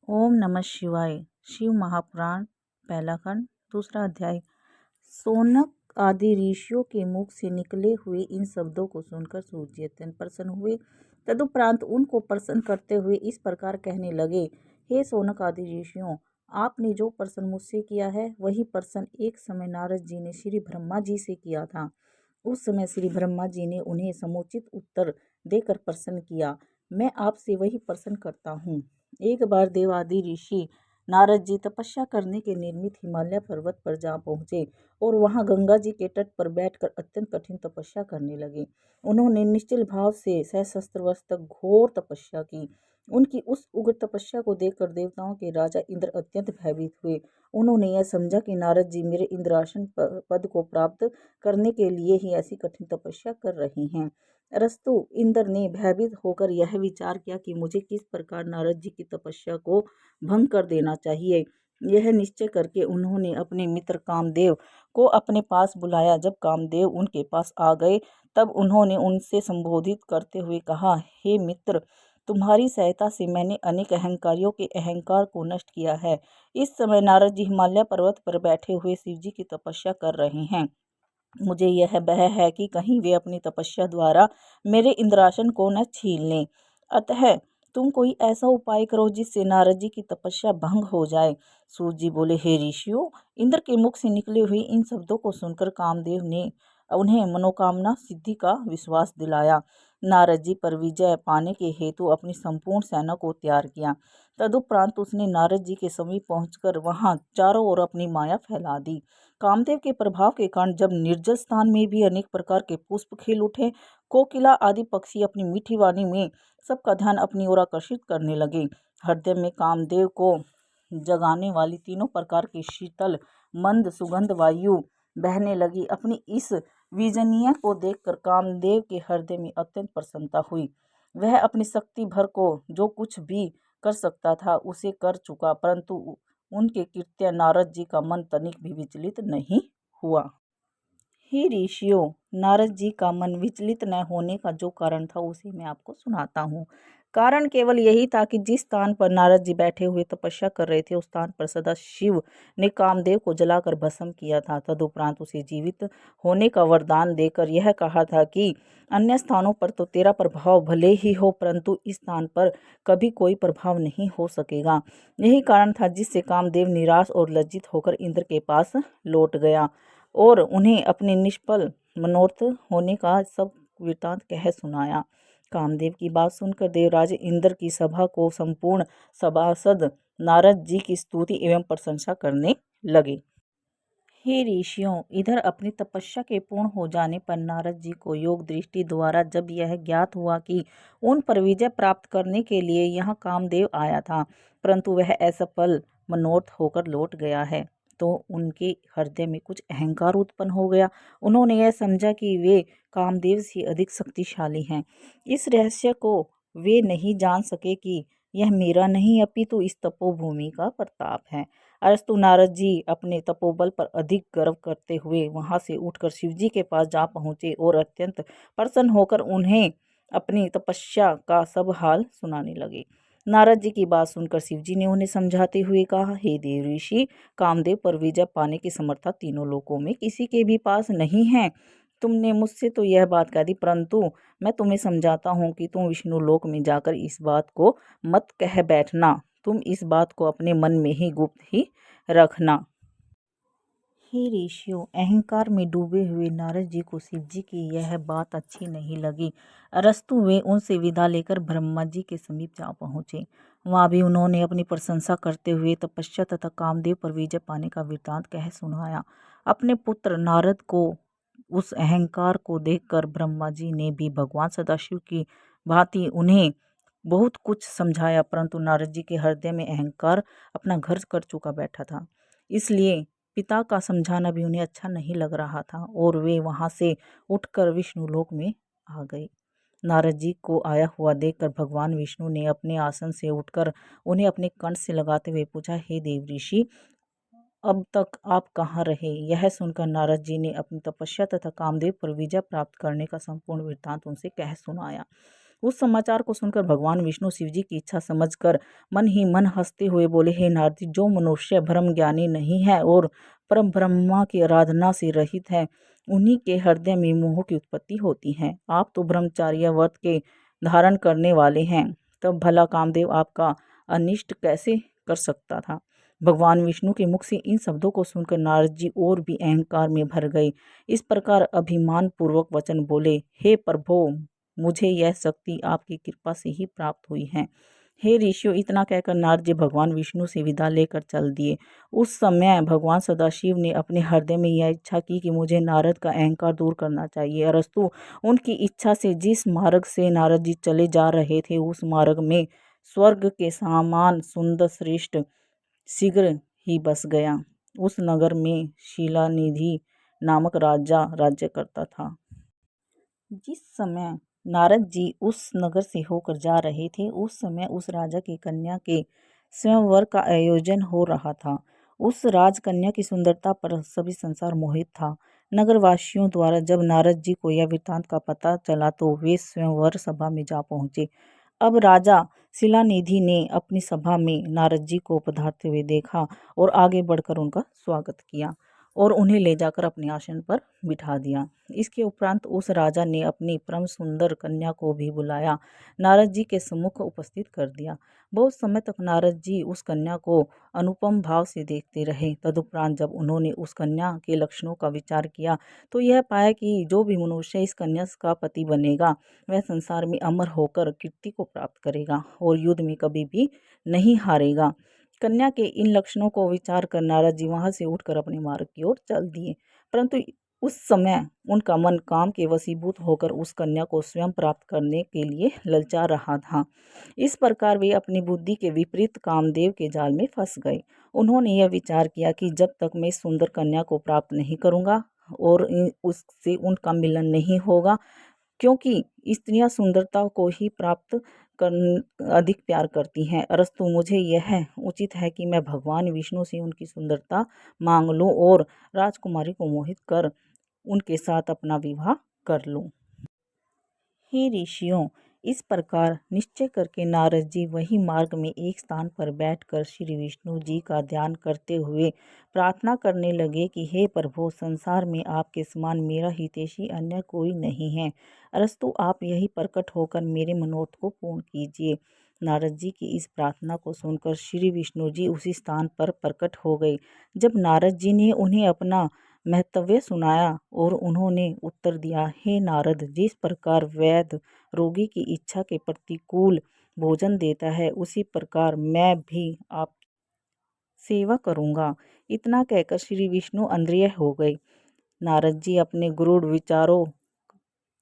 ओम नमः शिवाय। शिव महापुराण पहला खंड दूसरा अध्याय। सोनक आदि ऋषियों के मुख से निकले हुए इन शब्दों को सुनकर सूर्य जी अत्यंत प्रसन्न हुए। तदुपरांत उनको प्रसन्न करते हुए इस प्रकार कहने लगे, हे सोनक आदि ऋषियों, आपने जो प्रश्न मुझसे किया है वही प्रश्न एक समय नारद जी ने श्री ब्रह्मा जी से किया था। उस समय श्री ब्रह्मा जी ने उन्हें समुचित उत्तर देकर प्रसन्न किया। मैं आपसे वही प्रश्न करता हूँ। एक बार देवादि ऋषि नारद जी तपस्या करने के निर्मित हिमालय पर्वत पर जा पहुँचे और वहां गंगा जी के तट पर बैठकर अत्यंत कठिन तपस्या करने लगे। उन्होंने निश्चल भाव से सहस्त्र वर्ष तक घोर तपस्या की। उनकी उस उग्र तपस्या को देखकर देवताओं के राजा इंद्र अत्यंत भयभीत हुए। उन्होंने यह समझा कि नारद जी मेरे इंद्रासन पद को प्राप्त करने के लिए ही ऐसी कठिन तपस्या कर रहे हैं। अरस्तु इंद्र ने भयभीत होकर यह विचार किया कि मुझे किस प्रकार नारद जी की तपस्या को भंग कर देना चाहिए। यह निश्चय करके उन्होंने अपने मित्र कामदेव को अपने पास बुलाया। जब कामदेव उनके पास आ गए तब उन्होंने उनसे संबोधित करते हुए कहा, हे मित्र, तुम्हारी सहायता से मैंने अनेक अहंकारियों के अहंकार को नष्ट किया है। इस समय नारद जी हिमालय पर्वत पर बैठे हुए शिव जी की तपस्या कर रहे हैं। मुझे यह भय है कि कहीं वे अपनी तपस्या द्वारा मेरे इंद्रासन को न छीन लें। अतः तुम कोई ऐसा उपाय करो जिससे नारद जी की तपस्या भंग हो जाए। सूर्य जी बोले, हे ऋषियों, इंद्र के मुख से निकले हुए इन शब्दों को सुनकर कामदेव ने उन्हें मनोकामना सिद्धि का विश्वास दिलाया। नारद जी पर विजय पाने के हेतु अपनी संपूर्ण सेना को तैयार किया। तदुपरांत उसने नारद जी के समीप पहुंचकर वहां चारों ओर अपनी माया फैला दी। कामदेव के प्रभाव के कारण जब निर्जल स्थान में भी अनेक प्रकार के पुष्प खिल उठे, कोकिला आदि पक्षी अपनी मीठी वाणी में सबका ध्यान अपनी ओर आकर्षित करने लगे। हृदय में कामदेव को जगाने वाली तीनों प्रकार की शीतल मंद सुगंध वायु बहने लगी। अपनी इस विजनीय को देखकर कामदेव के हृदय में अत्यंत प्रसन्नता हुई। वह अपनी शक्ति भर को जो कुछ भी कर सकता था उसे कर चुका, परंतु उनके कृत्य नारद जी का मन तनिक भी विचलित नहीं हुआ। हे ऋषियों, नारद जी का मन विचलित न होने का जो कारण था उसे मैं आपको सुनाता हूँ। कारण केवल यही था कि जिस स्थान पर नारद जी बैठे हुए तपस्या कर रहे थे उस स्थान पर सदा शिव ने कामदेव को जलाकर भस्म किया था। तदुपरांत उसे जीवित होने का वरदान देकर यह कहा था कि अन्य स्थानों पर तो तेरा प्रभाव भले ही हो, परंतु इस स्थान पर कभी कोई प्रभाव नहीं हो सकेगा। यही कारण था जिससे कामदेव निराश और लज्जित होकर इंद्र के पास लौट गया और उन्हें अपने निष्फल मनोरथ होने का सब वृतांत कह सुनाया। कामदेव की बात सुनकर देवराज इंद्र की सभा को संपूर्ण सभासद नारद जी की स्तुति एवं प्रशंसा करने लगे। हे ऋषियों, इधर अपनी तपस्या के पूर्ण हो जाने पर नारद जी को योग दृष्टि द्वारा जब यह ज्ञात हुआ कि उन पर विजय प्राप्त करने के लिए यहाँ कामदेव आया था, परंतु वह असफल मनोरथ होकर लौट गया है, तो उनके हृदय में कुछ अहंकार उत्पन्न हो गया। उन्होंने यह समझा कि वे कामदेव से अधिक शक्तिशाली हैं। इस रहस्य को वे नहीं जान सके कि यह मेरा नहीं अपितु इस तपोभूमि का प्रताप है। अरस्तु नारद जी अपने तपोबल पर अधिक गर्व करते हुए वहां से उठकर शिवजी के पास जा पहुंचे और अत्यंत प्रसन्न होकर उन्हें अपनी तपस्या का सब हाल सुनाने लगे। नारद जी की बात सुनकर शिवजी ने उन्हें समझाते हुए कहा, हे देव ऋषि, कामदेव पर विजय पाने की समर्था तीनों लोकों में किसी के भी पास नहीं है। तुमने मुझसे तो यह बात कह दी, परंतु मैं तुम्हें समझाता हूँ कि तुम विष्णु लोक में जाकर इस बात को मत कह बैठना। तुम इस बात को अपने मन में ही गुप्त ही रखना। हे ऋषियों, अहंकार में डूबे हुए नारद जी को शिव जी की यह बात अच्छी नहीं लगी। अरस्तु वे उनसे विदा लेकर ब्रह्मा जी के समीप जा पहुंचे। वहां भी उन्होंने अपनी प्रशंसा करते हुए तपस्या तथा कामदेव पर विजय पाने का वृतांत कह सुनाया। अपने पुत्र नारद को उस अहंकार को देखकर ब्रह्मा जी ने भी भगवान सदाशिव की भांति उन्हें बहुत कुछ समझाया, परंतु नारद जी के हृदय में अहंकार अपना घर कर चुका बैठा था। इसलिए पिता का समझाना भी उन्हें अच्छा नहीं लग रहा था और वे वहां से उठकर विष्णु लोक में आ गए। नारद जी को आया हुआ देखकर भगवान विष्णु ने अपने आसन से उठकर उन्हें अपने कंठ से लगाते हुए पूछा, हे देव ऋषि, अब तक आप कहाँ रहे? यह सुनकर नारद जी ने अपनी तपस्या तथा कामदेव पर विजय प्राप्त करने का संपूर्ण वृत्तांत उनसे कह सुनाया। उस समाचार को सुनकर भगवान विष्णु शिव जी की इच्छा समझकर मन ही मन हंसते हुए बोले, हे नारद जी, जो मनुष्य ब्रह्म ज्ञानी नहीं है और परम ब्रह्मा की आराधना से रहित है, उन्हीं के हृदय में मोह की उत्पत्ति होती है। आप तो ब्रह्मचार्य व्रत के धारण करने वाले हैं, तब भला कामदेव आपका अनिष्ट कैसे कर सकता था। भगवान विष्णु के मुख से इन शब्दों को सुनकर नारद जी और भी अहंकार में भर गए। इस प्रकार अभिमान पूर्वक वचन बोले, हे प्रभो, मुझे यह शक्ति आपकी कृपा से ही प्राप्त हुई है। हे ऋषियों, इतना कहकर नारद जी भगवान विष्णु से विदा लेकर चल दिए। उस समय भगवान सदाशिव ने अपने हृदय में यह इच्छा की कि मुझे नारद का अहंकार दूर करना चाहिए। अरस्तु उनकी इच्छा से जिस मार्ग से नारद जी चले जा रहे थे, उस मार्ग में स्वर्ग के समान सुंदर श्रेष्ठ शीघ्र ही बस गया। उस नगर में शिलानिधि नामक राजा राज्य करता था। जिस समय नारद जी उस नगर से होकर जा रहे थे, उस समय उस राजा की कन्या के स्वयंवर का आयोजन हो रहा था। उस राजकन्या की सुंदरता पर सभी संसार मोहित था। नगरवासियों द्वारा जब नारद जी को यह वृत्तांत का पता चला तो वे स्वयंवर सभा में जा पहुंचे। अब राजा शिलानिधि ने अपनी सभा में नारद जी को पधारते हुए देखा और आगे बढ़कर उनका स्वागत किया और उन्हें ले जाकर अपने आसन पर बिठा दिया। इसके उपरांत उस राजा ने अपनी परम सुंदर कन्या को भी बुलाया, नारद जी के सम्मुख उपस्थित कर दिया। बहुत समय तक नारद जी उस कन्या को अनुपम भाव से देखते रहे। तदुपरांत जब उन्होंने उस कन्या के लक्षणों का विचार किया तो यह पाया कि जो भी मनुष्य इस कन्या का पति बनेगा, वह संसार में अमर होकर कीर्ति को प्राप्त करेगा और युद्ध में कभी भी नहीं हारेगा। कन्या के इन लक्षणों को विचार कर नारद जी वहां से उठकर अपने मार्ग की ओर चल दिए, परंतु उस समय उनका मन काम के वशीभूत होकर उस कन्या को स्वयं प्राप्त करने के लिए ललचा रहा था। इस प्रकार वे अपनी बुद्धि के विपरीत कामदेव के जाल में फंस गए। उन्होंने यह विचार किया कि जब तक मैं सुंदर कन्या को प्राप्त नहीं करूंगा और उससे उनका मिलन नहीं होगा, क्योंकि स्त्रियां सुंदरता को ही प्राप्त कर अधिक प्यार करती हैं, अरस्तु मुझे यह उचित है कि मैं भगवान विष्णु से उनकी सुंदरता मांग लूं और राजकुमारी को मोहित कर उनके साथ अपना विवाह कर लूं। हे ऋषियों, इस प्रकार निश्चय करके नारद जी वही मार्ग में एक स्थान पर बैठकर श्री विष्णु जी का ध्यान करते हुए प्रार्थना करने लगे कि हे प्रभु, संसार में आपके समान मेरा हितैषी अन्य कोई नहीं है। अरस्तु आप यही प्रकट होकर मेरे मनोरथ को पूर्ण कीजिए। नारद जी की इस प्रार्थना को सुनकर श्री विष्णु जी उसी स्थान पर प्रकट हो गए। जब नारद जी ने उन्हें अपना महत्वय सुनाया और उन्होंने उत्तर दिया, हे नारद, जिस प्रकार वैद्य रोगी की इच्छा के प्रतिकूल भोजन देता है, उसी प्रकार मैं भी आप सेवा करूंगा। इतना कहकर श्री विष्णु अन्द्रिय हो गए। नारद जी अपने गूढ़ विचारों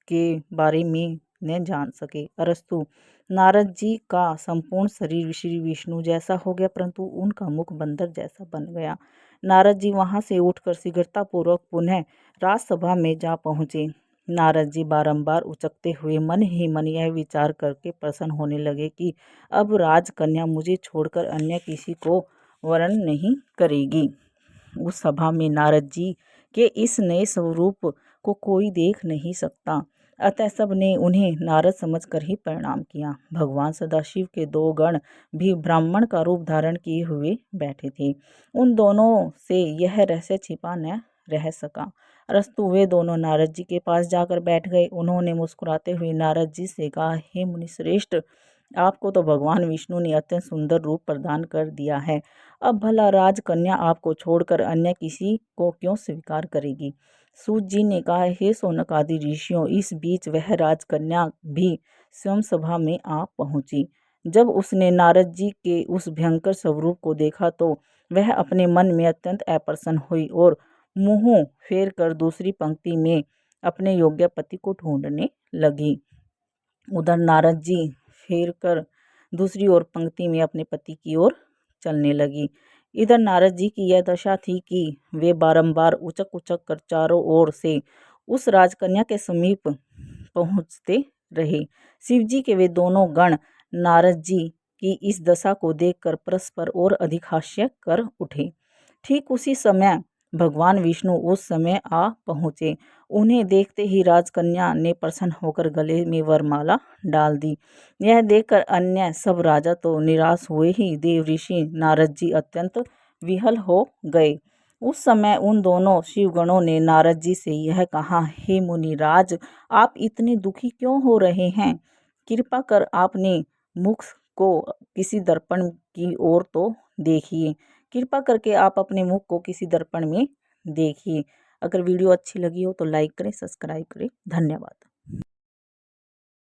के बारे में न जान सके। अरस्तु नारद जी का संपूर्ण शरीर श्री विष्णु जैसा हो गया, परंतु उनका मुख बंदर जैसा बन गया। नारद जी वहां से उठकर शीघ्रतापूर्वक पुनः राजसभा में जा पहुंचे। नारद जी बारंबार उचकते हुए मन ही मन यह विचार करके प्रसन्न होने लगे कि अब राजकन्या मुझे छोड़कर अन्य किसी को वरण नहीं करेगी। उस सभा में नारद जी के इस नए स्वरूप को कोई देख नहीं सकता, अतः सब ने उन्हें नारद समझकर ही प्रणाम किया। भगवान सदाशिव के दो गण भी ब्राह्मण का रूप धारण किए हुए बैठे थे। उन दोनों से यह रहस्य छिपा न रह सका। अरस्तु वे दोनों नारद जी के पास जाकर बैठ गए। उन्होंने मुस्कुराते हुए नारद जी से कहा, हे मुनिश्रेष्ठ, आपको तो भगवान विष्णु ने अत्यंत सुंदर रूप प्रदान कर दिया है। अब भला राजकन्या आपको छोड़कर अन्य किसी को क्यों स्वीकार करेगी। सूत जी ने कहा, हे शौनक आदि ऋषियों, इस बीच वह राजकन्या भी स्वयं सभा में आ पहुंची। जब उसने नारद जी के उस भयंकर स्वरूप को देखा तो वह अपने मन में अत्यंत अप्रसन्न हुई और मुंह फेर कर दूसरी पंक्ति में अपने योग्य पति को ढूंढने लगी। उधर नारद जी फेर कर दूसरी ओर पंक्ति में अपने पति की ओर चलने लगी। इधर नारद जी की यह दशा थी कि वे बारंबार उचक उचक कर चारों ओर से उस राजकन्या के समीप पहुंचते रहे। शिव जी के वे दोनों गण नारद जी की इस दशा को देखकर परस्पर और अधिक हास्य कर उठे। ठीक उसी समय भगवान विष्णु उस समय आ पहुँचे उन्हें देखते ही राजकन्या ने प्रसन्न होकर गले में वरमाला डाल दी। यह देखकर अन्य सब राजा तो निराश हुए ही देव ऋषि नारद जी अत्यंत विह्वल हो गए। उस समय उन दोनों शिवगणों ने नारद जी से यह कहा, हे मुनिराज, आप इतने दुखी क्यों हो रहे हैं? कृपा कर आपने मुख को किसी दर्पण की ओर तो देखिए। कृपा करके आप अपने मुख को किसी दर्पण में देखिए। अगर वीडियो अच्छी लगी हो तो लाइक करें, सब्सक्राइब करें। धन्यवाद।